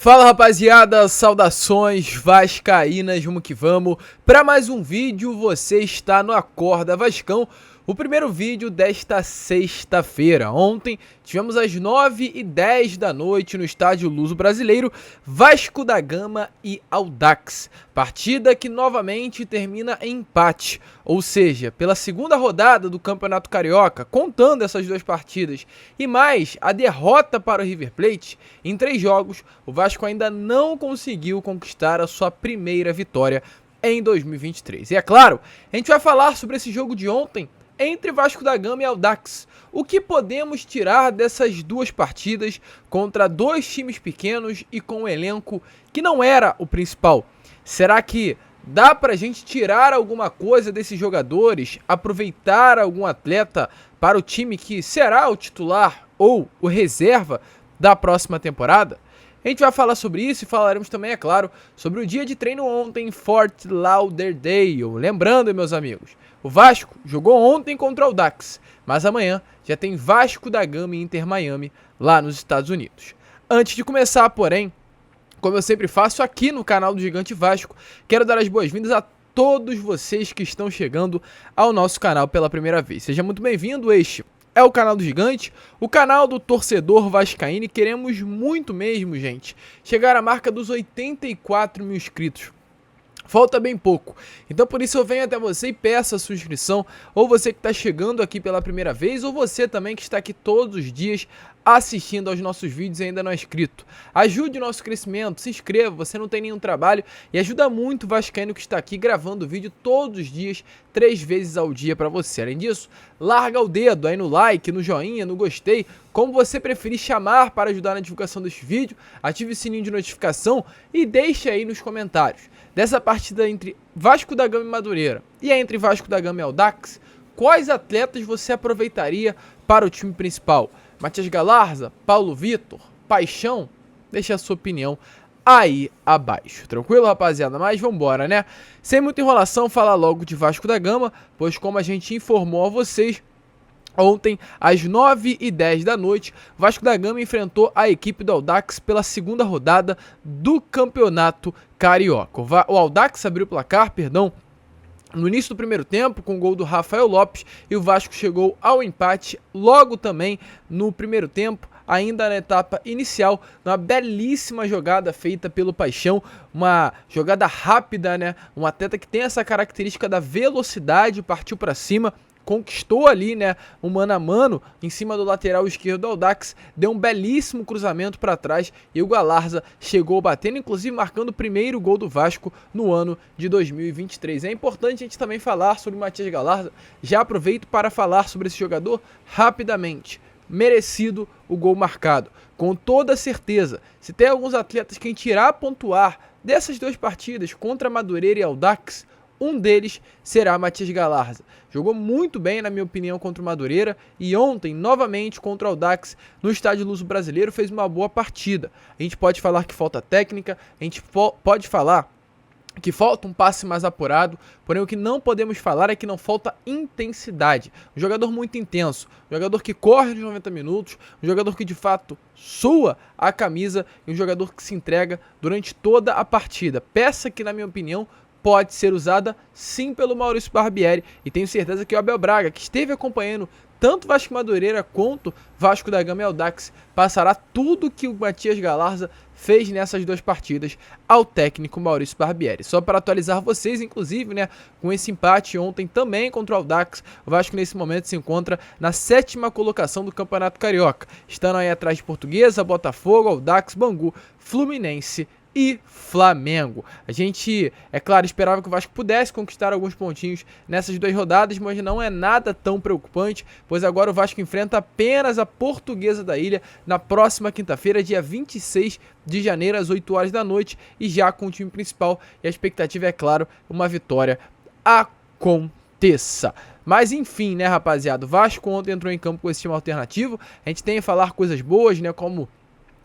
Fala rapaziada, saudações vascaínas, vamos que vamos. Para mais um vídeo, você está no Acorda Vascão, o primeiro vídeo desta sexta-feira. Ontem tivemos às 9h10 da noite no estádio Luso Brasileiro, Vasco da Gama e Audax. Partida que novamente termina em empate, ou seja, pela segunda rodada do Campeonato Carioca, contando essas duas partidas e mais a derrota para o River Plate, em 3 jogos, o Vasco ainda não conseguiu conquistar a sua primeira vitória em 2023. E é claro, a gente vai falar sobre esse jogo de ontem entre Vasco da Gama e Audax. O que podemos tirar dessas duas partidas contra dois times pequenos e com um elenco que não era o principal? Será que dá pra gente tirar alguma coisa desses jogadores, aproveitar algum atleta para o time que será o titular ou o reserva da próxima temporada? A gente vai falar sobre isso e falaremos também, é claro, sobre o dia de treino ontem em Fort Lauderdale. Lembrando, meus amigos, o Vasco jogou ontem contra o Audax, mas amanhã já tem Vasco da Gama e Inter Miami lá nos Estados Unidos. Antes de começar, porém, como eu sempre faço aqui no canal do Gigante Vasco, quero dar as boas-vindas a todos vocês que estão chegando ao nosso canal pela primeira vez. Seja muito bem-vindo, este é o canal do Gigante, o canal do torcedor vascaíno, e queremos muito mesmo, gente, chegar à marca dos 84 mil inscritos. Falta bem pouco, então por isso eu venho até você e peço a sua inscrição, ou você que está chegando aqui pela primeira vez, ou você também que está aqui todos os dias assistindo aos nossos vídeos e ainda não é inscrito. Ajude o nosso crescimento, se inscreva, você não tem nenhum trabalho e ajuda muito o vascaíno que está aqui gravando vídeo todos os dias, 3 vezes ao dia para você. Além disso, larga o dedo aí no like, no joinha, no gostei, como você preferir chamar para ajudar na divulgação deste vídeo, ative o sininho de notificação e deixe aí nos comentários. Dessa partida entre Vasco da Gama e Madureira e entre Vasco da Gama e Audax, quais atletas você aproveitaria para o time principal? Matias Galarza, Paulo Vitor, Paixão? Deixa a sua opinião aí abaixo. Tranquilo, rapaziada? Mas vambora, né? Sem muita enrolação, falar logo de Vasco da Gama, pois como a gente informou a vocês, ontem, às 9h10 da noite, Vasco da Gama enfrentou a equipe do Audax pela segunda rodada do Campeonato Carioca. O Audax abriu o placar, no início do primeiro tempo, com o gol do Rafael Lopes, e o Vasco chegou ao empate logo também no primeiro tempo, ainda na etapa inicial, numa belíssima jogada feita pelo Paixão, uma jogada rápida, né? Um atleta que tem essa característica da velocidade, partiu para cima, conquistou ali, né, um mano a mano em cima do lateral esquerdo do Audax, deu um belíssimo cruzamento para trás e o Galarza chegou batendo, inclusive marcando o primeiro gol do Vasco no ano de 2023. É importante a gente também falar sobre o Matias Galarza, já aproveito para falar sobre esse jogador rapidamente. Merecido o gol marcado, com toda certeza. Se tem alguns atletas que a gente irá pontuar dessas duas partidas contra Madureira e Audax, um deles será Matias Galarza. Jogou muito bem, na minha opinião, contra o Madureira e ontem, novamente, contra o Audax, no estádio Luso Brasileiro, fez uma boa partida. A gente pode falar que falta técnica, a gente pode falar que falta um passe mais apurado, porém o que não podemos falar é que não falta intensidade. Um jogador muito intenso, um jogador que corre nos 90 minutos, um jogador que de fato sua a camisa e um jogador que se entrega durante toda a partida. Peça que, na minha opinião, pode ser usada sim pelo Maurício Barbieri, e tenho certeza que o Abel Braga, que esteve acompanhando tanto Vasco Madureira quanto Vasco da Gama e Audax, passará tudo que o Matias Galarza fez nessas duas partidas ao técnico Maurício Barbieri. Só para atualizar vocês, inclusive, né, com esse empate ontem também contra o Audax, o Vasco nesse momento se encontra na 7ª colocação do Campeonato Carioca, estando aí atrás de Portuguesa, Botafogo, Audax, Bangu, Fluminense e Flamengo. A gente, é claro, esperava que o Vasco pudesse conquistar alguns pontinhos nessas duas rodadas, mas não é nada tão preocupante, pois agora o Vasco enfrenta apenas a Portuguesa da Ilha na próxima quinta-feira, dia 26 de janeiro, às 8 horas da noite, e já com o time principal, e a expectativa é, claro, uma vitória aconteça. Mas enfim, né, rapaziada, o Vasco ontem entrou em campo com esse time alternativo. A gente tem a falar coisas boas, né, como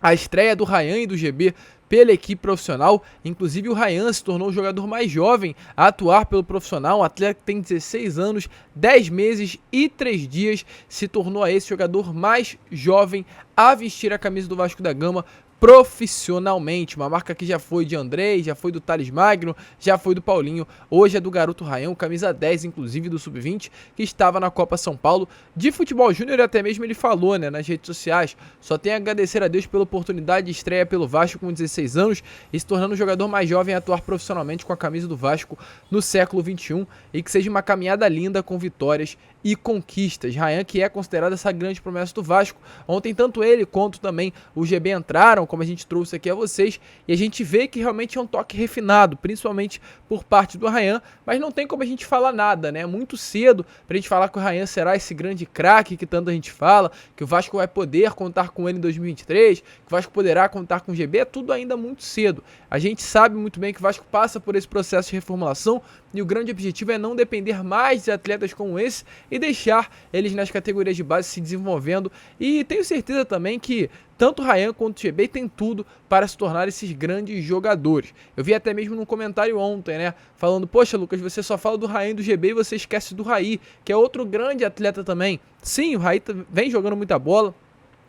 a estreia do Ryan e do GB pela equipe profissional. Inclusive o Ryan se tornou o jogador mais jovem a atuar pelo profissional, um atleta que tem 16 anos, 10 meses e 3 dias, se tornou esse jogador mais jovem a vestir a camisa do Vasco da Gama profissionalmente, uma marca que já foi de Andrei, já foi do Thales Magno, já foi do Paulinho, hoje é do garoto Ryan, camisa 10 inclusive do Sub-20, que estava na Copa São Paulo de futebol júnior, e até mesmo ele falou, né, nas redes sociais, só tem a agradecer a Deus pela oportunidade de estreia pelo Vasco com 16 anos e se tornando o jogador mais jovem a atuar profissionalmente com a camisa do Vasco no século XXI, e que seja uma caminhada linda com vitórias e conquistas. Ryan, que é considerado essa grande promessa do Vasco, ontem tanto ele quanto também o GB entraram, como a gente trouxe aqui a vocês, e a gente vê que realmente é um toque refinado, principalmente por parte do Ryan, mas não tem como a gente falar nada, né? É muito cedo pra gente falar que o Ryan será esse grande craque que tanto a gente fala, que o Vasco vai poder contar com ele em 2023, que o Vasco poderá contar com o GB, é tudo ainda muito cedo. A gente sabe muito bem que o Vasco passa por esse processo de reformulação e o grande objetivo é não depender mais de atletas como esse e deixar eles nas categorias de base se desenvolvendo, e tenho certeza também que tanto o Ryan quanto o GB tem tudo para se tornar esses grandes jogadores. Eu vi até mesmo num comentário ontem, né, falando, poxa Lucas, você só fala do Ryan e do GB e você esquece do Raí, que é outro grande atleta também. Sim, o Raí vem jogando muita bola,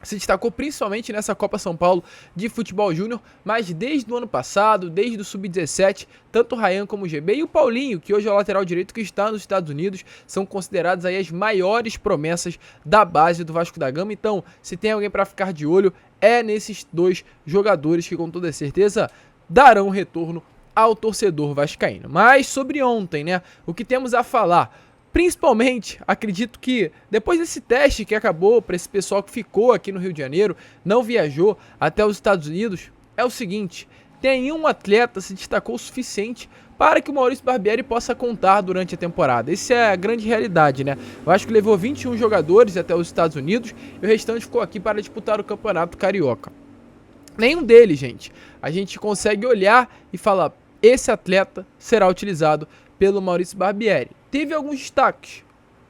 se destacou principalmente nessa Copa São Paulo de futebol júnior, mas desde o ano passado, desde o Sub-17, tanto o Ryan como o GB e o Paulinho, que hoje é o lateral direito que está nos Estados Unidos, são considerados aí as maiores promessas da base do Vasco da Gama. Então, se tem alguém para ficar de olho, é nesses dois jogadores que com toda certeza darão retorno ao torcedor vascaíno. Mas sobre ontem, né, o que temos a falar? Principalmente, acredito que depois desse teste que acabou para esse pessoal que ficou aqui no Rio de Janeiro, não viajou até os Estados Unidos, é o seguinte, nenhum atleta se destacou o suficiente para que o Maurício Barbieri possa contar durante a temporada. Essa é a grande realidade, né? Eu acho que levou 21 jogadores até os Estados Unidos e o restante ficou aqui para disputar o Campeonato Carioca. Nenhum deles, gente, a gente consegue olhar e falar, esse atleta será utilizado pelo Maurício Barbieri. Teve alguns destaques,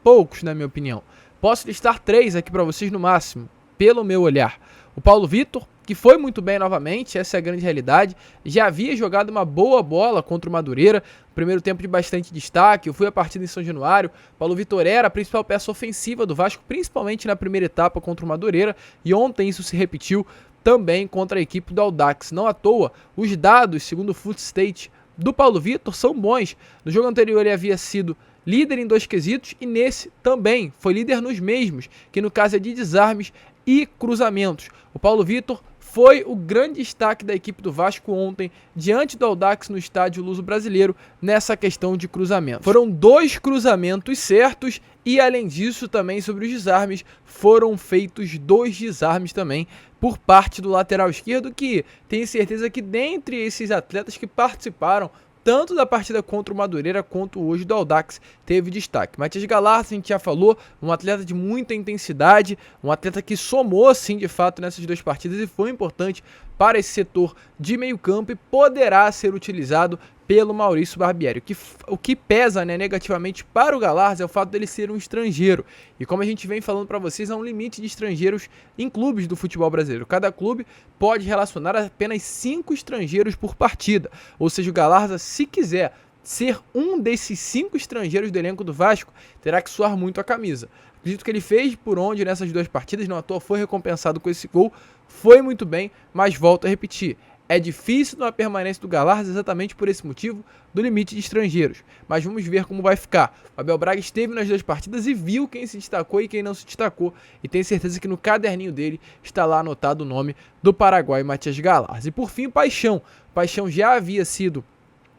poucos na minha opinião. Posso listar 3 aqui para vocês no máximo, pelo meu olhar. O Paulo Vitor, que foi muito bem novamente, essa é a grande realidade. Já havia jogado uma boa bola contra o Madureira, primeiro tempo de bastante destaque. Eu fui à partida em São Januário. Paulo Vitor era a principal peça ofensiva do Vasco, principalmente na primeira etapa contra o Madureira, e ontem isso se repetiu também contra a equipe do Audax. Não à toa, os dados, segundo o Footstate, do Paulo Vitor são bons. No jogo anterior ele havia sido líder em 2 quesitos e nesse também foi líder nos mesmos, que no caso é de desarmes e cruzamentos. O Paulo Vitor foi o grande destaque da equipe do Vasco ontem, diante do Audax no estádio Luso-Brasileiro, nessa questão de cruzamento. Foram 2 cruzamentos certos e, além disso, também sobre os desarmes, foram feitos 2 desarmes também por parte do lateral esquerdo, que tenho certeza que dentre esses atletas que participaram tanto da partida contra o Madureira quanto hoje do Audax teve destaque. Matias Galarza, a gente já falou, um atleta de muita intensidade, um atleta que somou sim de fato nessas 2 partidas e foi importante para esse setor de meio campo e poderá ser utilizado pelo Maurício Barbieri. O que pesa, né, negativamente para o Galarza é o fato dele ser um estrangeiro. E como a gente vem falando para vocês, há um limite de estrangeiros em clubes do futebol brasileiro. Cada clube pode relacionar apenas 5 estrangeiros por partida. Ou seja, o Galarza, se quiser ser um desses 5 estrangeiros do elenco do Vasco, terá que suar muito a camisa. Acredito que ele fez por onde nessas 2 partidas, não à toa foi recompensado com esse gol, foi muito bem, mas volto a repetir. É difícil uma permanência do Galarza exatamente por esse motivo do limite de estrangeiros. Mas vamos ver como vai ficar. O Abel Braga esteve nas 2 partidas e viu quem se destacou e quem não se destacou. E tenho certeza que no caderninho dele está lá anotado o nome do paraguaio Matias Galarza. E por fim, Paixão. Paixão já havia sido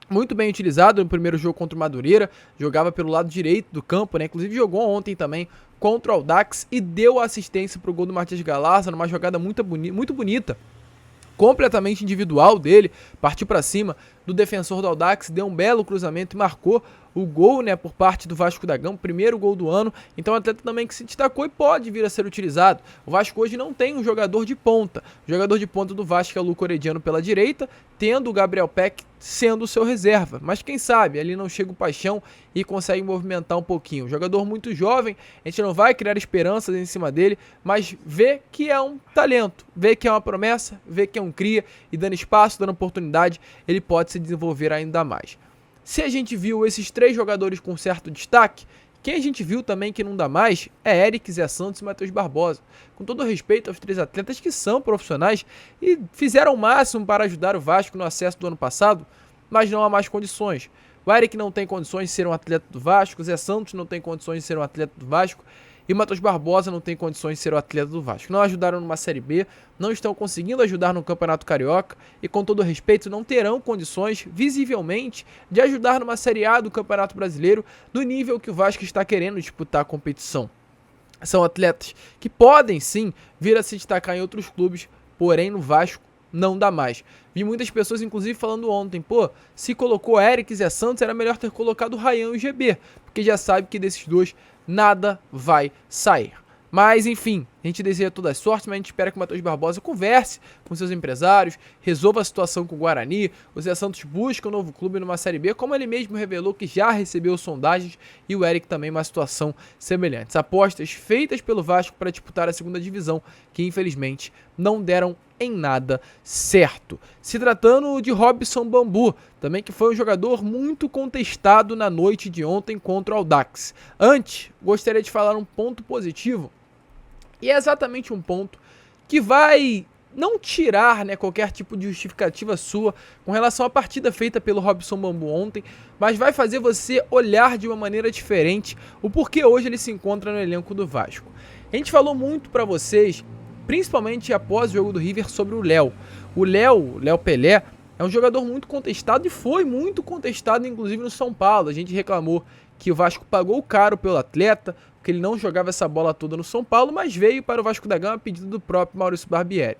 muito bem utilizado no primeiro jogo contra o Madureira. Jogava pelo lado direito do campo, né? Inclusive jogou ontem também contra o Audax e deu assistência para o gol do Matias Galarza numa jogada muito bonita, completamente individual dele, partiu para cima do defensor do Audax, deu um belo cruzamento e marcou o gol, né, por parte do Vasco da Gama, primeiro gol do ano. Então é um atleta também que se destacou e pode vir a ser utilizado. O Vasco hoje não tem um jogador de ponta. O jogador de ponta do Vasco é o Luco Orediano pela direita, tendo o Gabriel Peck sendo o seu reserva. Mas quem sabe, ali não chega o Paixão e consegue movimentar um pouquinho. Um jogador muito jovem, a gente não vai criar esperanças em cima dele, mas vê que é um talento, vê que é uma promessa, vê que é um cria, e dando espaço, dando oportunidade, ele pode se desenvolver ainda mais. Se a gente viu esses 3 jogadores com certo destaque, Quem a gente viu também que não dá mais é Eric, Zé Santos e Matheus Barbosa. Com todo respeito aos 3 atletas que são profissionais e fizeram o máximo para ajudar o Vasco no acesso do ano passado, mas não há mais condições. O Eric não tem condições de ser um atleta do Vasco, o Zé Santos não tem condições de ser um atleta do Vasco e o Matheus Barbosa não tem condições de ser o atleta do Vasco. Não ajudaram numa Série B, não estão conseguindo ajudar no Campeonato Carioca e, com todo respeito, não terão condições, visivelmente, de ajudar numa Série A do Campeonato Brasileiro do nível que o Vasco está querendo disputar a competição. São atletas que podem, sim, vir a se destacar em outros clubes, porém no Vasco não dá mais. Vi muitas pessoas, inclusive, falando ontem, pô, se colocou Eric e Zé Santos, era melhor ter colocado o Ryan e o GB, porque já sabe que desses dois nada vai sair. Mas, enfim, a gente deseja toda a sorte, mas a gente espera que o Matheus Barbosa converse com seus empresários, resolva a situação com o Guarani, o Zé Santos busca um novo clube numa Série B, como ele mesmo revelou que já recebeu sondagens, e o Eric também uma situação semelhante. Apostas feitas pelo Vasco para disputar a segunda divisão, que infelizmente não deram em nada certo. Se tratando de Robson Bambu, também que foi um jogador muito contestado na noite de ontem contra o Audax. Antes, gostaria de falar um ponto positivo, e é exatamente um ponto que vai não tirar, né, qualquer tipo de justificativa sua com relação à partida feita pelo Robson Bambu ontem, mas vai fazer você olhar de uma maneira diferente o porquê hoje ele se encontra no elenco do Vasco. A gente falou muito para vocês, principalmente após o jogo do River, sobre o Léo. O Léo Pelé, é um jogador muito contestado e foi muito contestado, inclusive no São Paulo. A gente reclamou que o Vasco pagou caro pelo atleta, porque ele não jogava essa bola toda no São Paulo, mas veio para o Vasco da Gama a pedido do próprio Maurício Barbieri.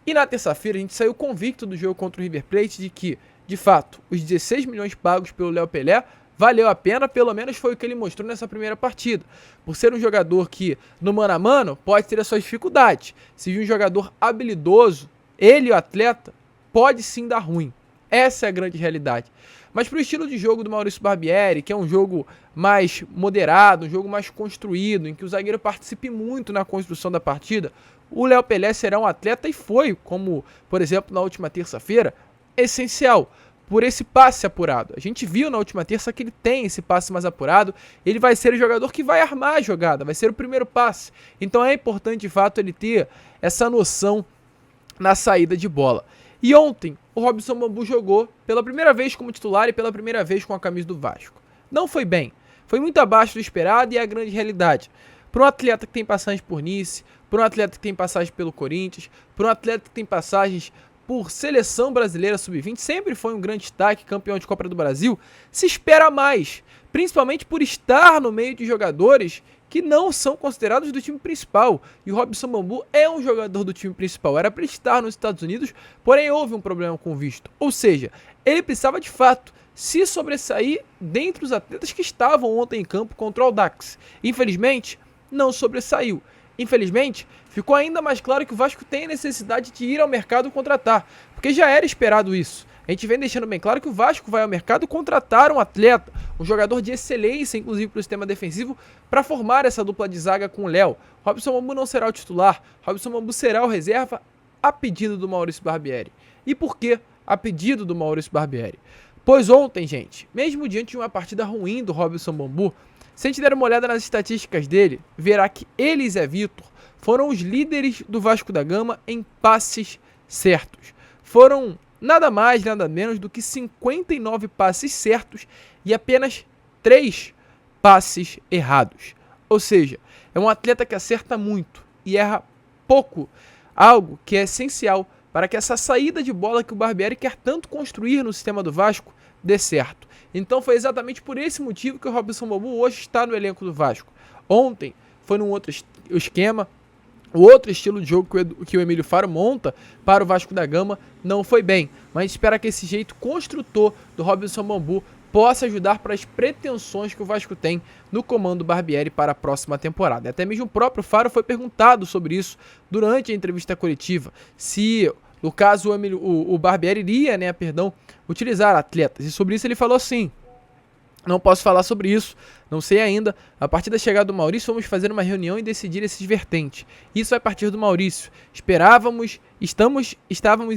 E na terça-feira a gente saiu convicto do jogo contra o River Plate de que, de fato, os 16 milhões pagos pelo Léo Pelé valeu a pena, pelo menos foi o que ele mostrou nessa primeira partida. Por ser um jogador que, no mano a mano, pode ter as suas dificuldades. Se vir um jogador habilidoso, ele, o atleta, pode sim dar ruim. Essa é a grande realidade. Mas para o estilo de jogo do Maurício Barbieri, que é um jogo mais moderado, um jogo mais construído, em que o zagueiro participe muito na construção da partida, o Léo Pelé será um atleta e foi, como, por exemplo, na última terça-feira, essencial por esse passe apurado. A gente viu na última terça que ele tem esse passe mais apurado, ele vai ser o jogador que vai armar a jogada, vai ser o primeiro passe. Então é importante, de fato, ele ter essa noção na saída de bola. E ontem, o Robson Bambu jogou pela primeira vez como titular e pela primeira vez com a camisa do Vasco. Não foi bem, foi muito abaixo do esperado e é a grande realidade. Para um atleta que tem passagens por Nice, para um atleta que tem passagens pelo Corinthians, para um atleta que tem passagens por Seleção Brasileira Sub-20, sempre foi um grande destaque, campeão de Copa do Brasil, se espera mais, principalmente por estar no meio de jogadores que não são considerados do time principal. E o Robson Bambu é um jogador do time principal, era para estar nos Estados Unidos, porém houve um problema com o visto. Ou seja, ele precisava de fato se sobressair dentre os atletas que estavam ontem em campo contra o Audax. Infelizmente, não sobressaiu. Infelizmente, ficou ainda mais claro que o Vasco tem a necessidade de ir ao mercado contratar, porque já era esperado isso. A gente vem deixando bem claro que o Vasco vai ao mercado contratar um atleta, um jogador de excelência, inclusive para o sistema defensivo, para formar essa dupla de zaga com o Léo. Robson Bambu não será o titular, Robson Bambu será o reserva a pedido do Maurício Barbieri. E por que a pedido do Maurício Barbieri? Pois ontem, gente, mesmo diante de uma partida ruim do Robson Bambu, se a gente der uma olhada nas estatísticas dele, verá que ele e Zé Vitor foram os líderes do Vasco da Gama em passes certos. Foram nada mais, nada menos do que 59 passes certos e apenas 3 passes errados. Ou seja, é um atleta que acerta muito e erra pouco, algo que é essencial para que essa saída de bola que o Barbieri quer tanto construir no sistema do Vasco dê certo. Então foi exatamente por esse motivo que o Robson Bambu hoje está no elenco do Vasco. Ontem foi num outro esquema, o outro estilo de jogo que o Emílio Faro monta para o Vasco da Gama não foi bem, mas espera que esse jeito construtor do Robson Bambu possa ajudar para as pretensões que o Vasco tem no comando Barbieri para a próxima temporada. Até mesmo o próprio Faro foi perguntado sobre isso durante a entrevista coletiva, se no caso o Barbieri iria, utilizar atletas, e sobre isso ele falou assim: não posso falar sobre isso, não sei ainda. A partir da chegada do Maurício, vamos fazer uma reunião e decidir esses vertentes. Isso vai partir do Maurício. Estávamos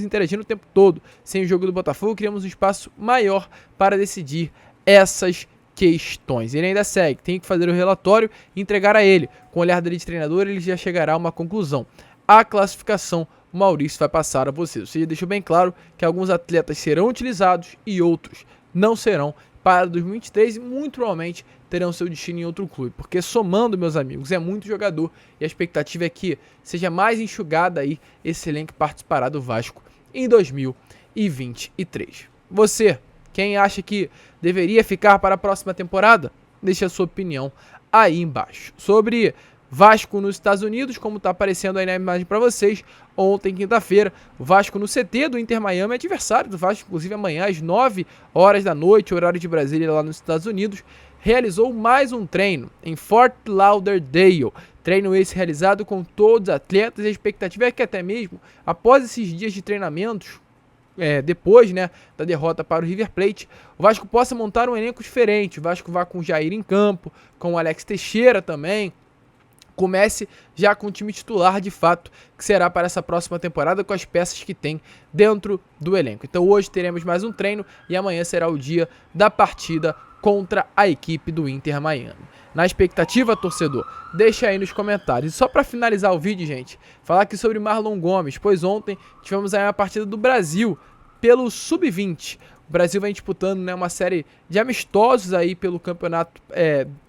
interagindo o tempo todo. Sem o jogo do Botafogo, criamos um espaço maior para decidir essas questões. Ele ainda segue, tem que fazer o relatório e entregar a ele. Com o olhar dele de treinador, ele já chegará a uma conclusão. A classificação, o Maurício vai passar a você. Ou seja, deixou bem claro que alguns atletas serão utilizados e outros não serão para 2023 e muito provavelmente terão seu destino em outro clube. Porque somando, meus amigos, é muito jogador e a expectativa é que seja mais enxugada aí esse elenco que participará do Vasco em 2023. Você, quem acha que deveria ficar para a próxima temporada? Deixe a sua opinião aí embaixo. Sobre Vasco nos Estados Unidos, como está aparecendo aí na imagem para vocês, ontem, quinta-feira, o Vasco no CT do Inter Miami, adversário do Vasco, inclusive amanhã às 9 horas da noite, horário de Brasília lá nos Estados Unidos, realizou mais um treino em Fort Lauderdale. Treino esse realizado com todos os atletas e a expectativa é que até mesmo após esses dias de treinamentos, depois, né, da derrota para o River Plate, o Vasco possa montar um elenco diferente. O Vasco vai com o Jair em campo, com o Alex Teixeira também. Comece já com o time titular de fato, que será para essa próxima temporada com as peças que tem dentro do elenco. Então hoje teremos mais um treino e amanhã será o dia da partida contra a equipe do Inter Miami. Na expectativa, torcedor, deixa aí nos comentários. E só para finalizar o vídeo, gente, falar aqui sobre Marlon Gomes, pois ontem tivemos aí uma partida do Brasil pelo Sub-20. O Brasil vem disputando, né, uma série de amistosos aí pelo campeonato,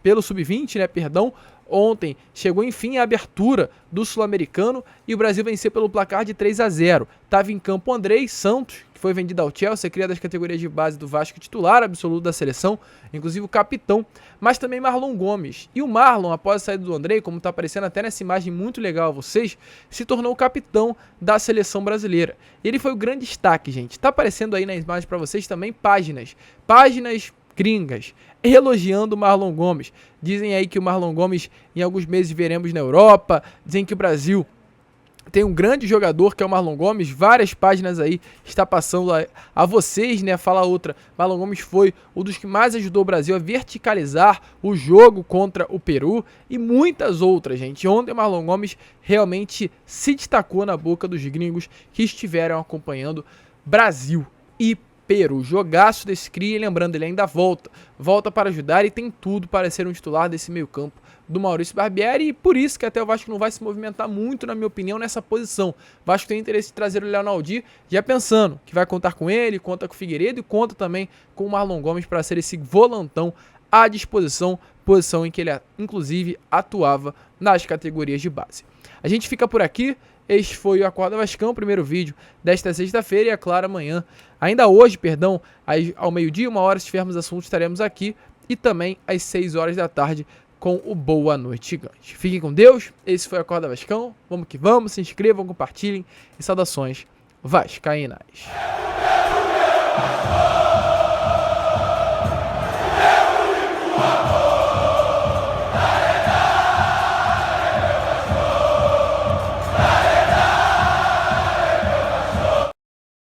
pelo Sub-20, né, perdão. Ontem chegou enfim a abertura do Sul-Americano e o Brasil venceu pelo placar de 3-0. Tava em campo Andrei Santos, que foi vendido ao Chelsea, cria das categorias de base do Vasco, titular absoluto da seleção, inclusive o capitão, mas também Marlon Gomes. E o Marlon, após a saída do Andrei, como está aparecendo até nessa imagem muito legal a vocês, se tornou o capitão da seleção brasileira. Ele foi o grande destaque, gente. Tá aparecendo aí na imagem para vocês também páginas gringas, elogiando o Marlon Gomes. Dizem aí que o Marlon Gomes em alguns meses veremos na Europa, dizem que o Brasil tem um grande jogador que é o Marlon Gomes, várias páginas aí está passando a vocês, né? Fala outra, Marlon Gomes foi um dos que mais ajudou o Brasil a verticalizar o jogo contra o Peru e muitas outras, gente. Ontem o Marlon Gomes realmente se destacou na boca dos gringos que estiveram acompanhando Brasil e Peru. Jogaço desse cria, e lembrando, ele ainda volta para ajudar e tem tudo para ser um titular desse meio campo do Maurício Barbieri, e por isso que até o Vasco não vai se movimentar muito, na minha opinião, nessa posição. O Vasco tem interesse de trazer o Léo Naldi, já pensando que vai contar com ele, conta com o Figueiredo e conta também com o Marlon Gomes para ser esse volantão à disposição, posição em que ele inclusive atuava nas categorias de base. A gente fica por aqui. Este foi o Acorda Vascão, o primeiro vídeo desta sexta-feira, e é claro, amanhã, ainda hoje, perdão, ao meio-dia, 1h, se tivermos assuntos, estaremos aqui, e também às 6 horas da tarde com o Boa Noite Gigante. Fiquem com Deus, esse foi o Acorda Vascão, vamos que vamos, se inscrevam, compartilhem, e saudações vascaínas.